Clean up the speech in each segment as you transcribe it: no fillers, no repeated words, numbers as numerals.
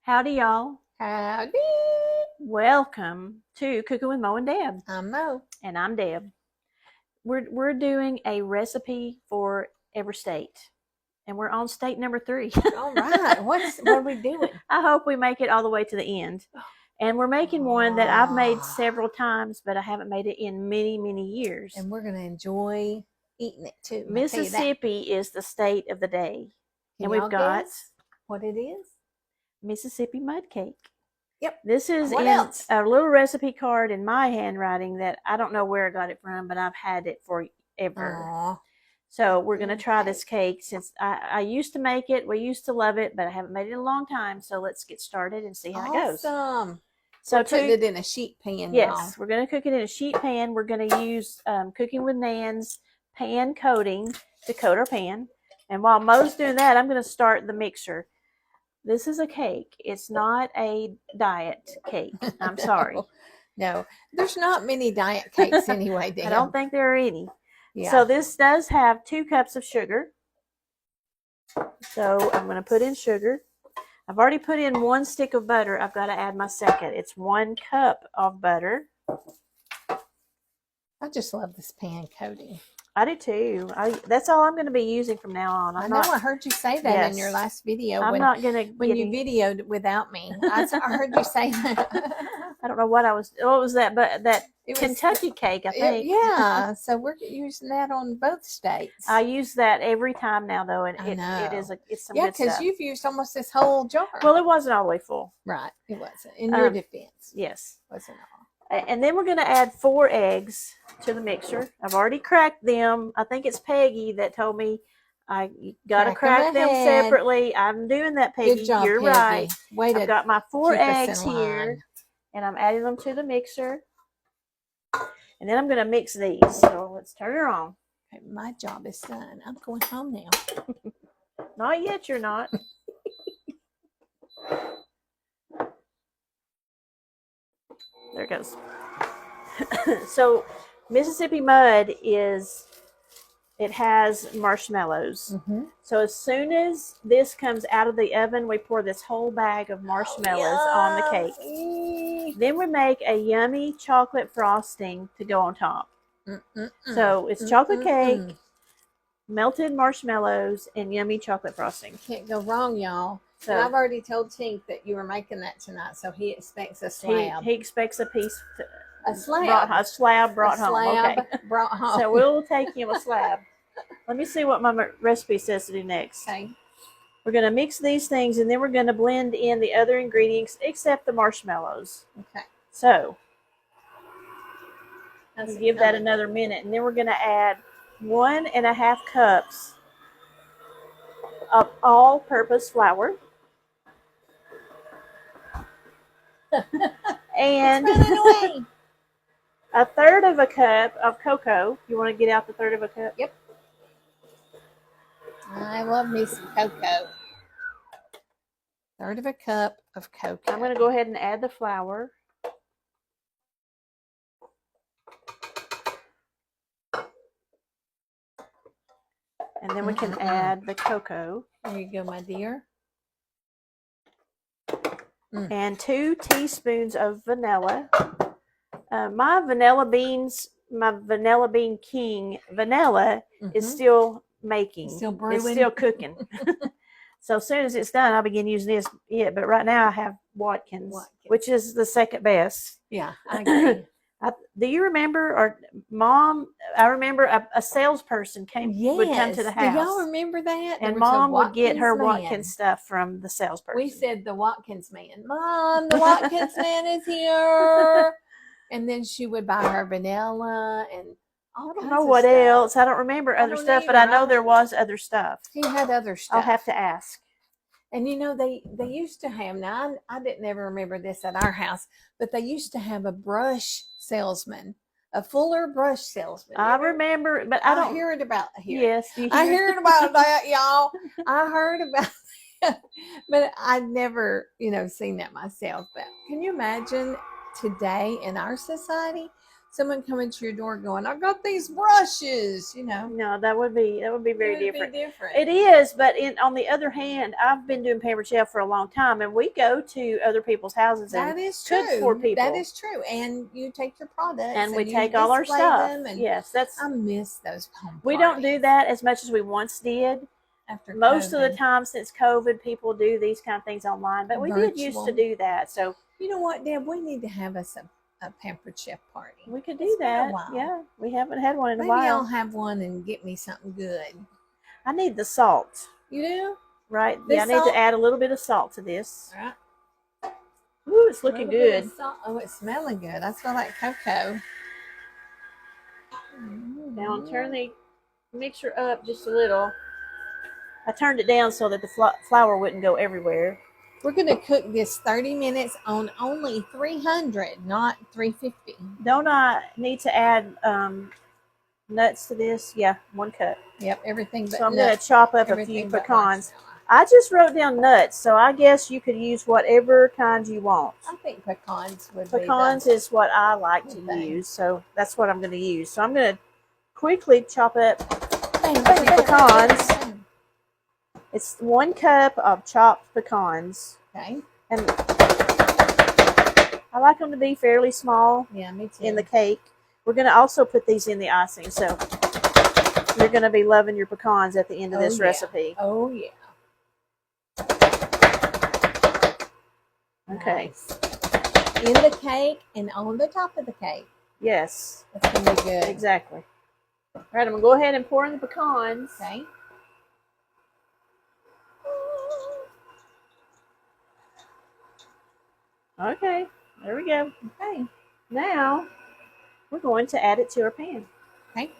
Howdy, y'all. Howdy. Welcome to Cooking with Mo and Deb. I'm Mo. And I'm Deb. We're doing a recipe for every state. And we're on state number 3. All right. What are we doing? I hope we make it all the way to the end. And we're making one that I've made several times, but I haven't made it in many, many years. And we're going to enjoy eating it too. Mississippi is the state of the day. Can and we've got what it is? Mississippi mud cake. Yep. This is what in else? a little recipe card in my handwriting that I don't know where I got it from, but I've had it forever. Aww. So we're going to try this cake since I used to make it. We used to love it, but I haven't made it in a long time. So let's get started and see how it goes. Awesome. So we're putting it in a sheet pan, yes, y'all. we're going to cook it in a sheet pan. We're going to use Cooking with Nan's pan coating to coat our pan. And while Mo's doing that, I'm going to start the mixer. This is a cake. It's not a diet cake. I'm sorry. No, there's not many diet cakes anyway, Deb. I don't think there are any. Yeah. So this does have 2 cups of sugar. So I'm going to put in sugar. I've already put in 1 stick of butter. I've got to add my second. It's 1 cup of butter. I just love this pan coating. I do too. That's all I'm going to be using from now on. I know. I heard you say that in your last video. I'm not going to. When you videoed without me, I heard you say that. I don't know what I was. What was that? But that Kentucky cake, I think. Yeah. So we're using that on both states. I use that every time now, though, and it's some good stuff. Yeah, because you've used almost this whole jar. Well, it wasn't all the way full. Right. It wasn't. In your defense. Yes. Wasn't all. And then we're going to add 4 eggs to the mixer. I've already cracked them. I think it's Peggy that told me I got to crack them separately. I'm doing that, Peggy. Good job, You're Peggy. right. I've got my 4 eggs here, and I'm adding them to the mixer. And then I'm going to mix these. So let's turn her on. Okay, my job is done. I'm going home now. Not yet, you're not. There it goes. So Mississippi mud has marshmallows. Mm-hmm. So as soon as this comes out of the oven, we pour this whole bag of marshmallows on the cake. Then we make a yummy chocolate frosting to go on top. So it's chocolate cake, melted marshmallows, and yummy chocolate frosting. Can't go wrong, y'all. So I've already told Tink that you were making that tonight, so he expects a slab. He expects a piece. A slab. A slab brought home. Okay. Brought home. So we'll take him a slab. Let me see what my recipe says to do next. Okay. We're going to mix these things, and then we're going to blend in the other ingredients except the marshmallows. Okay. So we'll give that another minute, and then we're going to add 1.5 cups of all-purpose flour. And a third of a cup of cocoa. You want to get out the third of a cup? Yep. I love me some cocoa. Third of a cup of cocoa. I'm going to go ahead and add the flour. And then we can add the cocoa. There you go, my dear. And 2 teaspoons of vanilla. My vanilla bean king vanilla is still making. Still brewing. It's still cooking. So as soon as it's done, I'll begin using this. Yeah, but right now I have Watkins, which is the second best. Yeah, I agree. Do you remember, or Mom? I remember a salesperson would come to the house. Do y'all remember that? And Mom would get her Watkins stuff from the salesperson. We said the Watkins man. Mom, the Watkins man is here. And then she would buy her vanilla and all kinds of stuff. I don't know what else. I don't remember other stuff, but I know there was other stuff. He had other stuff. I'll have to ask. And you know, they used to have, now I didn't ever remember this at our house, but they used to have a brush salesman, a Fuller brush salesman. I remember, but I don't hear it about here. Yes, I heard about that, y'all. I heard about that, but I'd never, seen that myself. But can you imagine today in our society, someone coming to your door going, "I got these brushes," you know. No, that would be very It would different. be different. It is, but on the other hand, I've been doing pampered chef for a long time, and we go to other people's houses and That is cook true. for people. That is true. And you take your products and we you take all our display stuff. them, and Yes, that's. I miss those home We don't do parties that as much as we once did. after Most of the COVID. time since COVID, people do these kind of things online, but we did used to Virtual. do that. So You know what, Deb? We need to have us a pampered chef party. we could do It's been a that. while. Yeah, we haven't had one in a Maybe while. I'll have one and get me something good. I need the salt, You do? right? This Yeah, I need salt? to add a little bit of salt to this. All right. Ooh, it's looking good. Oh, it's smelling good. I smell like cocoa. Now turn the mixer up just a little. I turned it down so that the flour wouldn't go everywhere. We're going to cook this 30 minutes on only 300, not 350. Don't I need to add nuts to this? Yeah, 1 cup. Yep, everything but So I'm going to chop up a few everything but pecans. marshmallow. I just wrote down nuts, so I guess you could use whatever kind you want. I think pecans would Pecans be is what I like to use, so that's what I'm going to use. So I'm going to quickly chop up a few pecans. It's 1 cup of chopped pecans. Okay. And I like them to be fairly small Yeah, me too. in the cake. We're going to also put these in the icing, so you're going to be loving your pecans at the end of this recipe. Oh, yeah. Okay. Nice. In the cake and on the top of the cake. Yes. That's going to be good. Exactly. All right, I'm going to go ahead and pour in the pecans. Okay. Okay, there we go. Okay. Now, we're going to add it to our pan. Okay.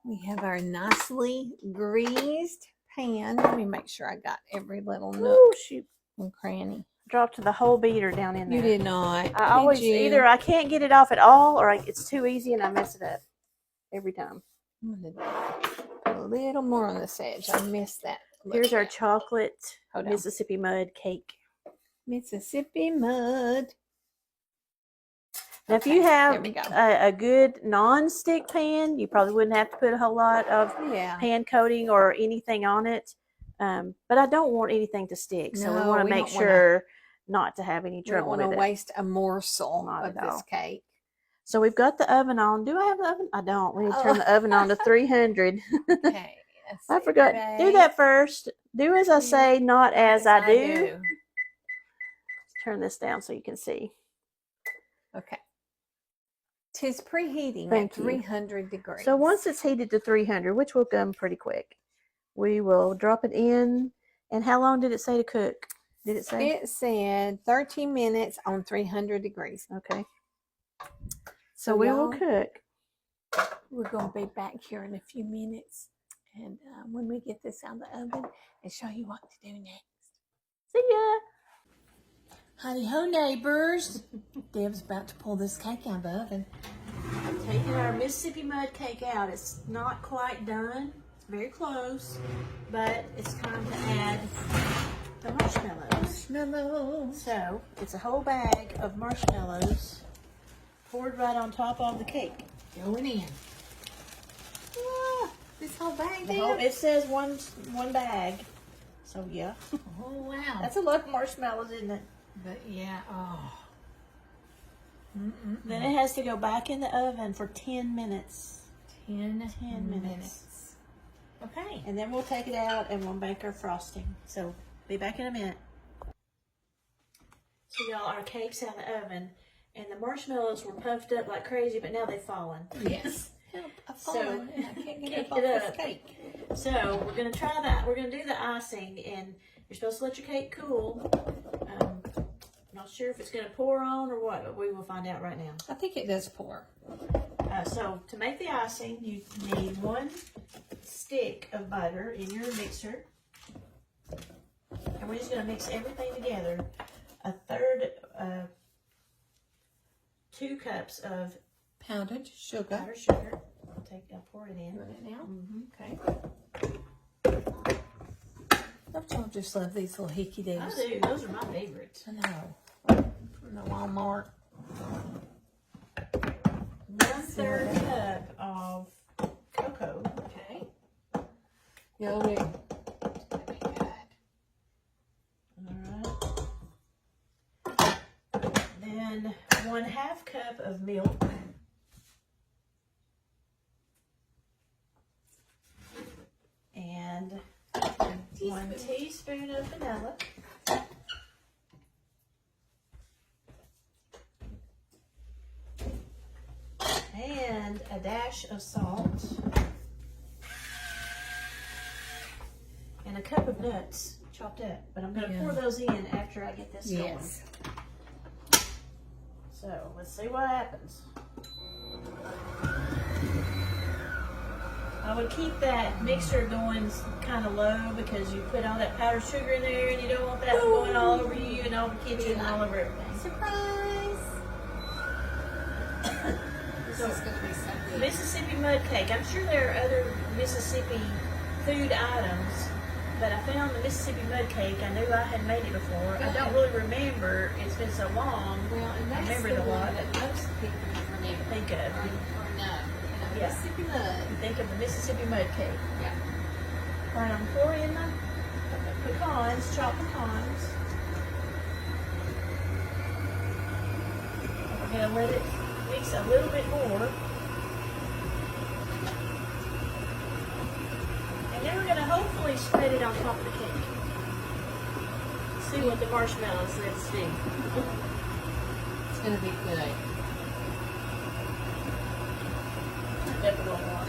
We have our nicely greased pan. Let me make sure I got every little nook Oh, shoot. and cranny. Dropped the whole beater down in there. You did not. I always, Did you? either I can't get it off at all, or it's too easy and I mess it up every time. I'm going to put a little more on this edge. I missed that. Here's our chocolate Hold on. Mississippi mud cake. Mississippi mud. Now, if Okay, you there have we go. a good non-stick pan, you probably wouldn't have to put a whole lot of pan coating or anything on it. But I don't want anything to stick, so we No, want to we make don't wanna- sure not to have any We don't trouble want to with it. waste a morsel Not of at this all. cake. So we've got the oven on. Do I have the oven? I don't. We need to turn the oven on to 300. Okay. I forgot. Do that first. Do as I say, not as I do. Turn this down so you can see. Okay. Tis preheating Thank at you. 300 degrees. So once it's heated to 300, which will come pretty quick, we will drop it in. And how long did it say to cook? Did it say? It said 13 minutes on 300 degrees. Okay. So we will cook. We're going to be back here in a few minutes. And when we get this out of the oven, and show you what to do next. See ya. Howdy ho, neighbors. Deb's about to pull this cake out of the oven. Taking our Mississippi mud cake out. It's not quite done. It's very close. But it's time to add the marshmallows. Marshmallows. So it's a whole bag of marshmallows poured right on top of the cake. Going in. Ah, this whole bag there? It says one bag. So yeah. Oh, wow. That's a lot of marshmallows, isn't it? But yeah, oh. Then it has to go back in the oven for 10 minutes. 10 minutes. Okay. And then we'll take it out and we'll make our frosting. So be back in a minute. So y'all, our cake's out of the oven and the marshmallows were puffed up like crazy, but now they've fallen. Yes. Help, I've fallen and I can't get Pick up off it this up. cake. So we're gonna try that. We're gonna do the icing, and you're supposed to let your cake cool. Not sure if it's gonna pour on or what, but we will find out right now. I think it does pour. So to make the icing, you need 1 stick of butter in your mixer, and we're just gonna mix everything together. 1/3, 2 cups of Powdered sugar. powdered sugar. I'll pour it in. Doing it now? Mm-hmm. Okay. Don't y'all just love these little hickey doos? I do. Those are my favorites. I know. From the Walmart. 1/3 cup of cocoa. Okay. Yummy. It's gonna be good. Alright. Then 1/2 cup of milk. And 1 teaspoon of vanilla. And a dash of salt. And a cup of nuts chopped up. But I'm going to pour those in after I get this going. So let's see what happens. I would keep that mixer going kind of low because you put all that powdered sugar in there and you don't want that going all over you and all the kitchen and all over everything. Surprise! This is going to be so good. Mississippi mud cake. I'm sure there are other Mississippi food items, but I found the Mississippi mud cake. I knew I had made it before. I don't really remember. It's been so long. Well, and I that's remember the a lot. one that most people remember. Think of. Or no. Yeah. Mississippi mud. Think of the Mississippi mud cake. Yeah. All right, I'm pouring in the pecans, chopped pecans. We're gonna let it mix a little bit more. And then we're gonna hopefully spread it on top of the cake. See what the marshmallows, let's see. It's going to be good. Up a little more.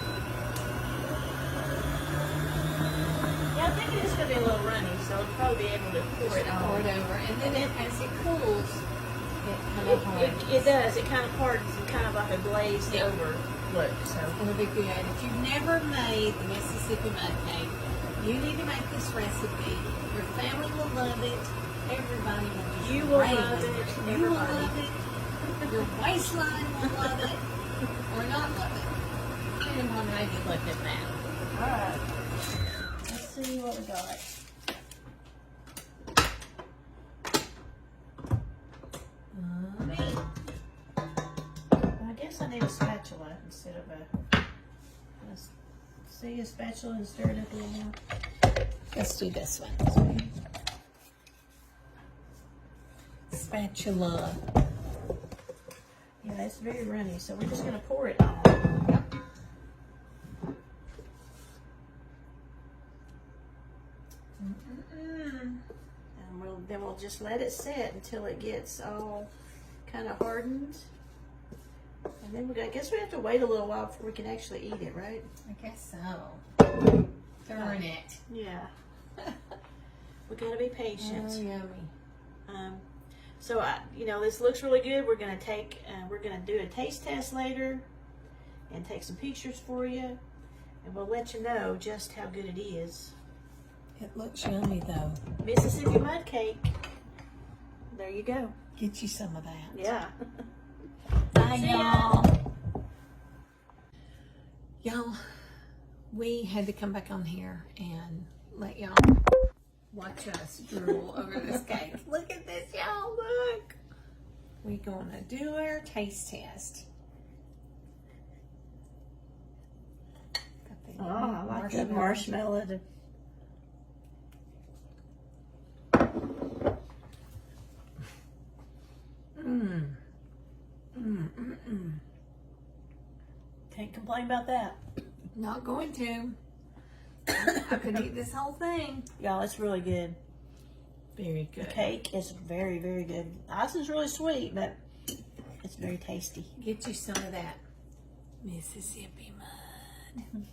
Yeah, I think it is going to be a little runny, so I'll probably be able to pour it Pour on. it over. And then as it cools, it kind of hardens. It does. It kind of hardens and kind of like a glazed over look. So It's going to be good. If you've never made the Mississippi mud cake, you need to make this recipe. Your family will love it. Everybody will just you will rave love it. You will Everybody. love it. Your waistline will love it. Or not love it. Depending on how you look at that. All right. Let's see what we got. I guess I need a spatula instead of a. See a spatula and stir it up a little more. Let's do this one. Spatula. Yeah, it's very runny, so we're just gonna pour it on. Yep. And then we'll just let it set until it gets all kind of hardened. And then I guess we have to wait a little while before we can actually eat it, right? I guess so. Darn it. Yeah. We gotta be patient. Oh, yummy. So this looks really good. We're gonna do a taste test later, and take some pictures for you, and we'll let you know just how good it is. It looks yummy though. Mississippi mud cake. There you go. Get you some of that. Yeah. Bye, See ya. y'all. Y'all, we had to come back on here and let y'all watch us drool over this cake. Look at this, y'all. Look. We're going to do our taste test. Oh, I like that marshmallow. Can't complain about that. Not going to. I could eat this whole thing. Y'all, it's really good. Very good. The cake is very, very good. The icing's really sweet, but it's very tasty. Get you some of that Mississippi mud.